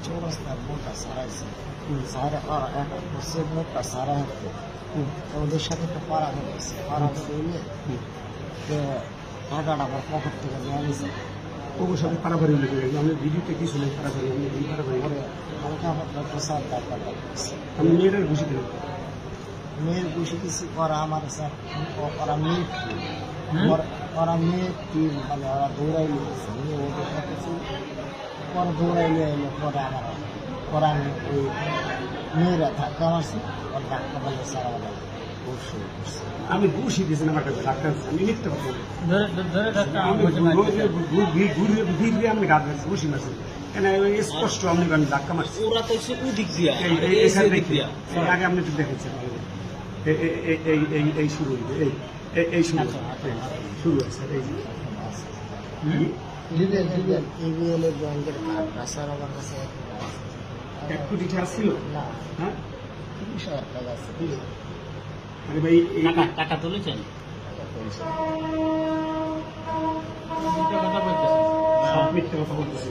চৌরাস্তার মোটটা সারাইছে, সারা একটা করছে মোটটা সারা হতো। ওদের সাথে একটা পাড়া হয়েছে, পাড়া হইলে টাকাটা আবার পকেট থেকে নিয়ে নিয়েছে। ওর সাথে পারাপারি হলে আমি ভিডিওতে কি শুনে পারাপারি আমি এই পারাপারি পরে হালকা পাতলা প্রসাদ টাকাটা দিচ্ছে। আমি মেয়েটার ঘুষি দিলাম। মেয়ের বসে দিচ্ছি, ওরা আমার স্যার ওরা মেয়ে ওরা মেয়ে টিম, মানে ওরা দৌড়াই নিয়েছে, নিয়ে ওদের দেখেছি। পরে দৌড়াই নিয়ে এলো, পরে আমার পরে আমি ওই মেয়েরা ধাক্কা মারছি, ওর ধাক্কা বলে স্যার আমার শুরু করছে। আমি ঘুষি দিয়েছি আমার কাছে ডাক্তার, আমি মিথ্যে কথা বলি। ঘুরিয়ে আমি গাছ ঘুষি মারছি, কেন স্পষ্ট আমি ধাক্কা মারছি। ওরা তো হচ্ছে ওদিক দিয়া, আগে আপনি একটু দেখেছেন এই শুরু হইবে, এই শুরু শুরু আছে ইবিএলের ব্যাংকের কার্ডটা স্যার আমার কাছে 1 কোটি টাকা ছিল না, হ্যাঁ 30,000 টাকা আছে। আরে ভাই টাকা তুলেছেন, সব মিথ্যে কথা বলতেছি।